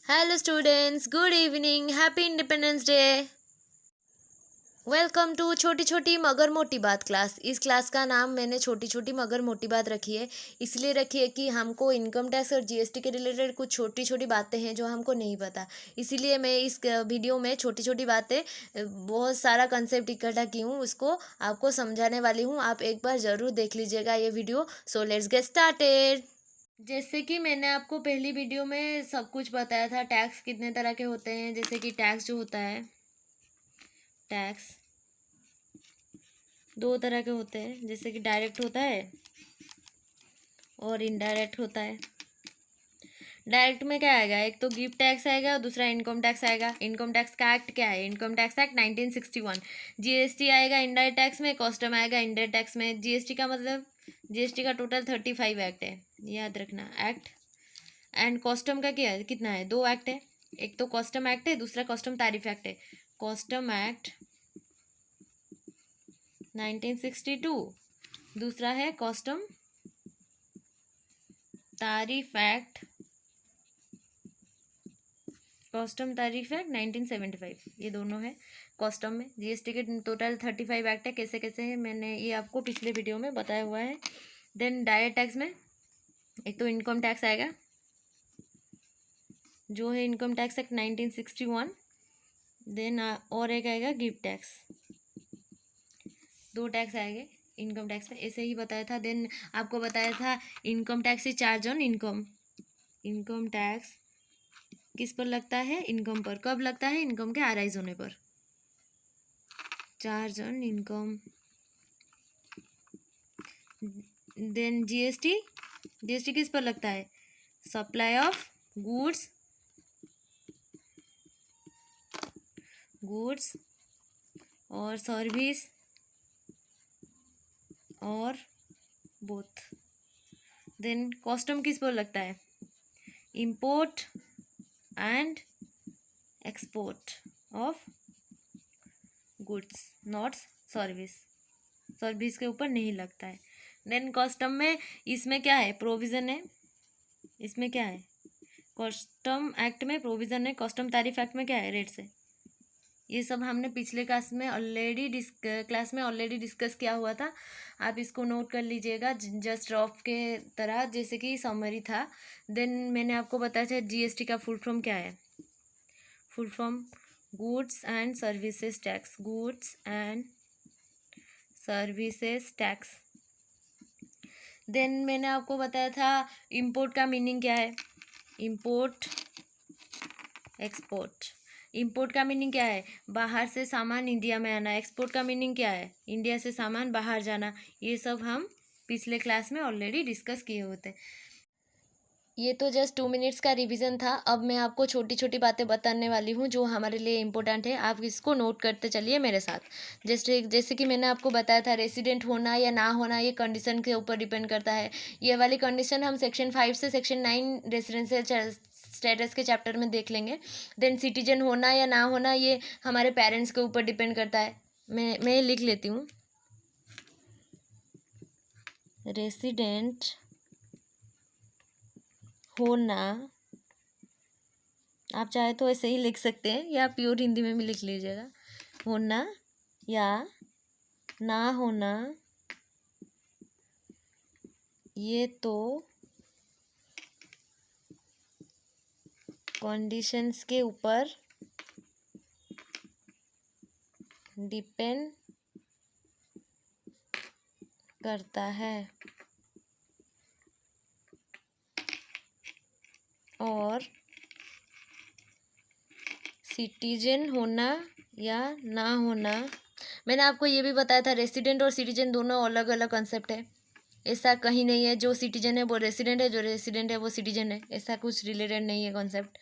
Hello students, good evening, happy Independence Day. Welcome to छोटी छोटी मगर मोटी बात क्लास। इस क्लास का नाम मैंने छोटी छोटी मगर मोटी बात रखी है। इसलिए रखी है कि हमको इनकम टैक्स और जीएसटी के रिलेटेड कुछ छोटी छोटी बातें हैं जो हमको नहीं पता। इसीलिए मैं इस वीडियो में छोटी छोटी बातें बहुत सारा कंसेप्ट इकट्ठा की हूँ, उसको आपको समझाने वाली हूँ। आप एक बार ज़रूर देख लीजिएगा ये video. So let's get started. जैसे कि मैंने आपको पहली वीडियो में सब कुछ बताया था, टैक्स कितने तरह के होते हैं। जैसे कि टैक्स जो होता है, टैक्स दो तरह के होते हैं। जैसे कि डायरेक्ट होता है और इनडायरेक्ट होता है। डायरेक्ट में क्या आएगा, एक तो गिफ्ट टैक्स आएगा और दूसरा इनकम टैक्स आएगा। इनकम टैक्स का एक्ट क्या है, इनकम टैक्स एक्ट 1961। जीएसटी आएगा इनडायरेक्ट टैक्स में, कस्टम आएगा इनडायरेक्ट टैक्स में। जीएसटी का मतलब, जीएसटी का टोटल 35 एक्ट है, याद रखना एक्ट। एंड कस्टम का क्या है, कितना है, दो एक्ट है। एक तो कस्टम एक्ट है, दूसरा कस्टम तारीफ एक्ट है। कस्टम एक्ट 1962, दूसरा है कस्टम तारीफ एक्ट, कस्टम तारीफ एक्ट 1975। ये दोनों है कस्टम में। जीएसटी के टोटल 35 एक्ट है। कैसे कैसे है मैंने ये आपको पिछले वीडियो में बताया हुआ है। देन डायरेक्ट टैक्स में एक तो इनकम टैक्स आएगा जो है इनकम टैक्स एक्ट 1961। देन और एक आएगा गिफ्ट टैक्स। दो टैक्स आएंगे इनकम टैक्स में, ऐसे ही बताया था। देन आपको बताया था income tax is charge on income. Income tax किस पर लगता है, इनकम पर। कब लगता है, इनकम के अराइज होने पर। Charge on income. Then GST, GST किस पर लगता है, सप्लाई ऑफ गुड्स, गुड्स और सर्विस और बोथ। देन कस्टम किस पर लगता है, import and export of goods, not service. Service के ऊपर नहीं लगता है। देन कस्टम में इसमें क्या है, प्रोविज़न है। इसमें क्या है, कस्टम एक्ट में प्रोविज़न है। कस्टम तारीफ एक्ट में क्या है, रेट्स है। ये सब हमने पिछले क्लास में ऑलरेडी डिस्कस किया हुआ था। आप इसको नोट कर लीजिएगा जस्ट रफ के तरह, जैसे कि समरी था। देन मैंने आपको बताया था जीएसटी का फुल फॉर्म क्या है। Full form goods and services tax, goods and services tax. Then मैंने आपको बताया था इंपोर्ट का मीनिंग क्या है, इंपोर्ट एक्सपोर्ट। इंपोर्ट का मीनिंग क्या है, बाहर से सामान इंडिया में आना। एक्सपोर्ट का मीनिंग क्या है, इंडिया से सामान बाहर जाना। ये सब हम पिछले क्लास में ऑलरेडी डिस्कस किए होते हैं। ये तो जस्ट 2 मिनट्स का रिवीजन था। अब मैं आपको छोटी छोटी बातें बताने वाली हूँ जो हमारे लिए इम्पोर्टेंट है। आप इसको नोट करते चलिए मेरे साथ। जैसे कि मैंने आपको बताया था, रेसिडेंट होना या ना होना ये कंडीशन के ऊपर डिपेंड करता है। ये वाली कंडीशन हम सेक्शन 5 से सेक्शन 9 रेसिडेंशियल स्टेटस के चैप्टर में देख लेंगे। देन सिटीजन होना या ना होना ये हमारे पेरेंट्स के ऊपर डिपेंड करता है। मैं लिख लेती हूँ, रेसिडेंट होना, आप चाहे तो ऐसे ही लिख सकते हैं या प्योर हिंदी में भी लिख लीजिएगा। होना या ना होना ये तो कंडीशंस के ऊपर डिपेंड करता है। और सिटीजन होना या ना होना, मैंने आपको ये भी बताया था रेसिडेंट और सिटीजन दोनों अलग अलग कंसेप्ट है। ऐसा कहीं नहीं है जो सिटीजन है वो रेसिडेंट है, जो रेसिडेंट है वो सिटीजन है। ऐसा कुछ रिलेटेड नहीं है कॉन्सेप्ट।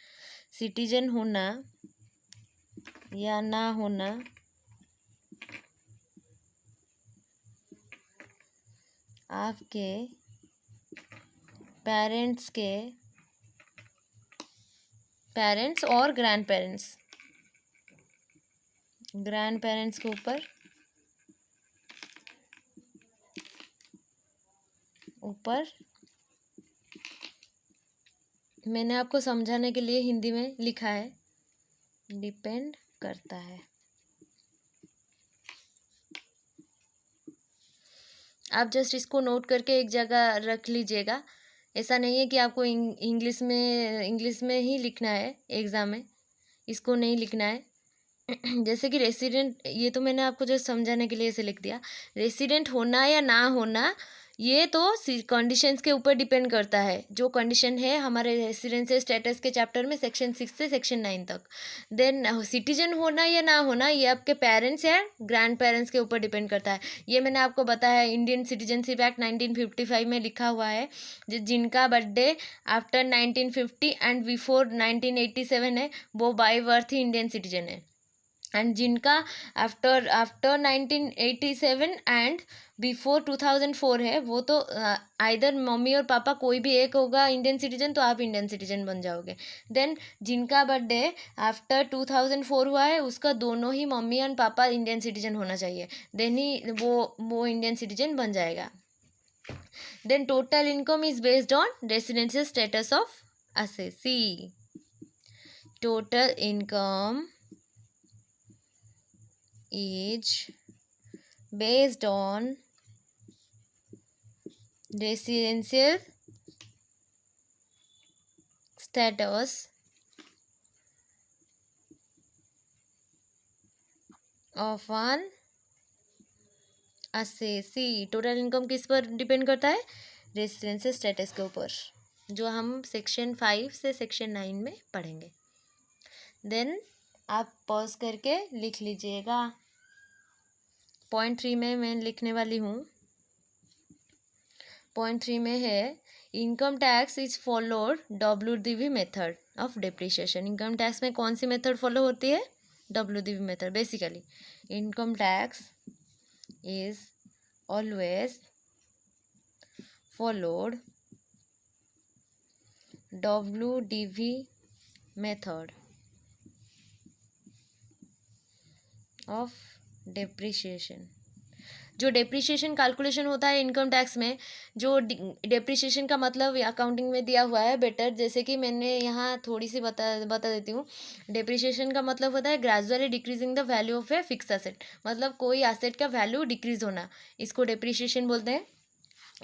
सिटीजन होना या ना होना आपके पेरेंट्स और ग्रैंड पेरेंट्स के ऊपर मैंने आपको समझाने के लिए हिंदी में लिखा है, डिपेंड करता है। आप जस्ट इसको नोट करके एक जगह रख लीजिएगा। ऐसा नहीं है कि आपको इंग्लिश में ही लिखना है एग्ज़ाम में, इसको नहीं लिखना है। जैसे कि रेसिडेंट, ये तो मैंने आपको जस्ट समझाने के लिए ऐसे लिख दिया। रेसिडेंट होना या ना होना ये तो कंडीशंस के ऊपर डिपेंड करता है, जो कंडीशन है हमारे रेसिडेंशियल स्टेटस के चैप्टर में सेक्शन 6 से सेक्शन 9 तक। देन सिटीजन होना या ना होना ये आपके पेरेंट्स या ग्रैंड पेरेंट्स के ऊपर डिपेंड करता है। ये मैंने आपको बताया है, इंडियन सिटीजनशिप एक्ट 1955 में लिखा हुआ है, जिनका बर्थडे आफ्टर 1950 एंड बिफोर 1987 है वो by birth he Indian citizen है। एंड जिनका आफ्टर 1987 एंड बिफोर 2004 है वो तो आइदर मम्मी और पापा कोई भी एक होगा इंडियन सिटीजन, तो आप इंडियन सिटीजन बन जाओगे। देन जिनका बर्थडे आफ्टर 2004 हुआ है उसका दोनों ही mummy and papa Indian citizen होना चाहिए, देन ही वो इंडियन सिटीजन बन जाएगा। Then total income is based on residential status of assessee. Total income is based on residential status of an assessee। Total income किस पर डिपेंड करता है? रेसिडेंशियल स्टेटस के ऊपर, जो हम सेक्शन 5 से सेक्शन 9 में पढ़ेंगे। देन आप पॉज करके लिख लीजिएगा। पॉइंट 3 में मैं लिखने वाली हूँ। पॉइंट 3 में है income tax is followed WDV method of depreciation. Income tax में कौन सी मेथड फॉलो होती है? WDV method. Basically income tax is always followed WDV method of depreciation. जो डेप्रिसिएशन कैलकुलेशन होता है इनकम टैक्स में, जो डेप्रिसिएशन का मतलब अकाउंटिंग में दिया हुआ है बेटर, जैसे कि मैंने यहाँ थोड़ी सी बता देती हूँ। डेप्रिसिएशन का मतलब होता है gradually decreasing the value of a fix asset, मतलब कोई एसेट का वैल्यू डिक्रीज होना, इसको डेप्रिसिएशन बोलते हैं।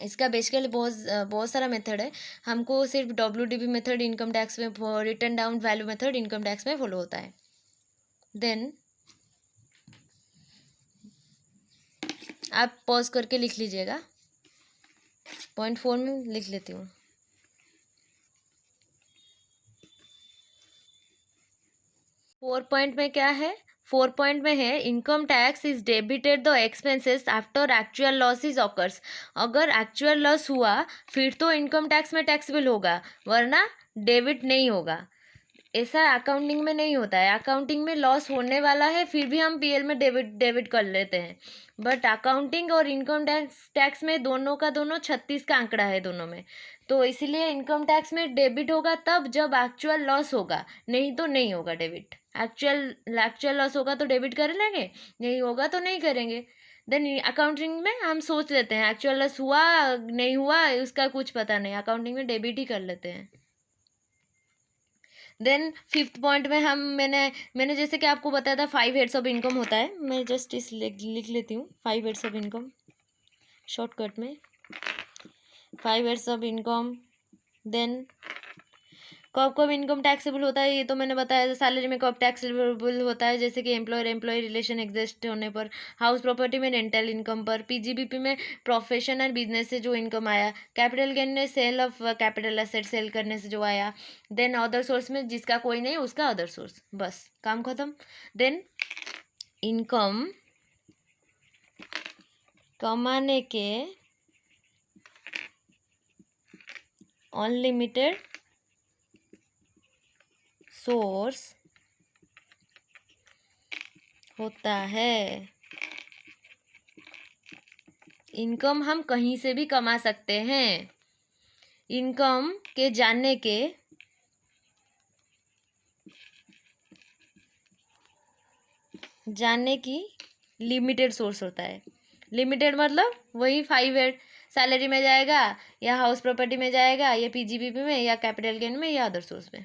इसका बेसिकली बहुत सारा मेथड है, हमको सिर्फ WDV मेथड इनकम टैक्स में, return down value method income tax में फॉलो होता है। देन आप पॉज करके लिख लीजिएगा। पॉइंट 4 में लिख लेती हूँ। 4 पॉइंट में क्या है? 4 पॉइंट में है income tax is debited the expenses after actual loss is occurs. अगर एक्चुअल लॉस हुआ फिर तो इनकम टैक्स में टैक्सेबल होगा, वरना डेबिट नहीं होगा। ऐसा अकाउंटिंग में नहीं होता है। अकाउंटिंग में लॉस होने वाला है फिर भी हम PL में डेबिट कर लेते हैं, बट अकाउंटिंग और इनकम टैक्स में दोनों का दोनों 36 का आंकड़ा है दोनों में, तो इसीलिए इनकम टैक्स में डेबिट होगा तब जब एक्चुअल लॉस होगा, नहीं तो नहीं होगा डेबिट। एक्चुअल लॉस होगा तो डेबिट कर लेंगे, नहीं होगा तो नहीं करेंगे। देन अकाउंटिंग में हम सोच लेते हैं एक्चुअल लॉस हुआ नहीं हुआ उसका कुछ पता नहीं, अकाउंटिंग में डेबिट ही कर लेते हैं। देन 5th पॉइंट में मैंने जैसे कि आपको बताया था 5 हेड्स ऑफ इनकम होता है, मैं जस्ट इस लिख लेती हूँ 5 हेड्स ऑफ इनकम शॉर्टकट में। 5 हेड्स ऑफ इनकम। देन कब कब इनकम टैक्सेबल होता है ये तो मैंने बताया, सैलरी में कब टैक्सेबल होता है, जैसे कि एम्प्लॉय रिलेशन एग्जिस्ट होने पर, हाउस प्रॉपर्टी में, रेंटल इनकम पर, PGBP में प्रोफेशन और बिजनेस से जो इनकम आया, कैपिटल गेन में sale of capital asset sale करने से जो आया, देन अदर सोर्स में जिसका कोई नहीं उसका अदर सोर्स, बस काम खत्म। देन इनकम कमाने के अनलिमिटेड सोर्स होता है। इनकम हम कहीं से भी कमा सकते हैं। इनकम के जानने की लिमिटेड सोर्स होता है। लिमिटेड मतलब वही 5 हेड, सैलरी में जाएगा, या हाउस प्रॉपर्टी में जाएगा, या पीजीबीपी में, या कैपिटल गेन में, या अदर सोर्स में।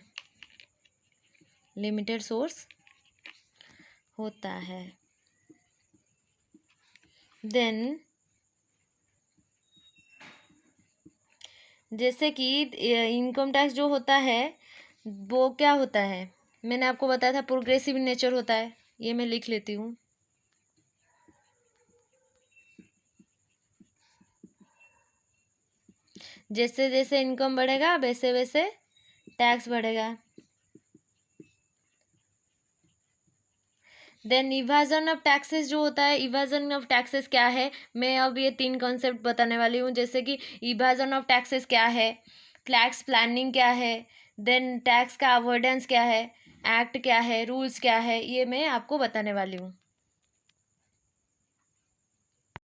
लिमिटेड सोर्स होता है। देन जैसे कि इनकम टैक्स जो होता है वो क्या होता है, मैंने आपको बताया था प्रोग्रेसिव नेचर होता है, ये मैं लिख लेती हूँ। जैसे जैसे इनकम बढ़ेगा वैसे वैसे टैक्स बढ़ेगा। देन इवाजन ऑफ टैक्सेस जो होता है, इवाजन ऑफ टैक्सेस क्या है, मैं अब ये 3 कॉन्सेप्ट बताने वाली हूँ। जैसे कि इवाजन ऑफ टैक्सेस क्या है, टैक्स प्लानिंग क्या है, देन टैक्स का अवॉइडेंस क्या है, एक्ट क्या है, रूल्स क्या है, ये मैं आपको बताने वाली हूँ।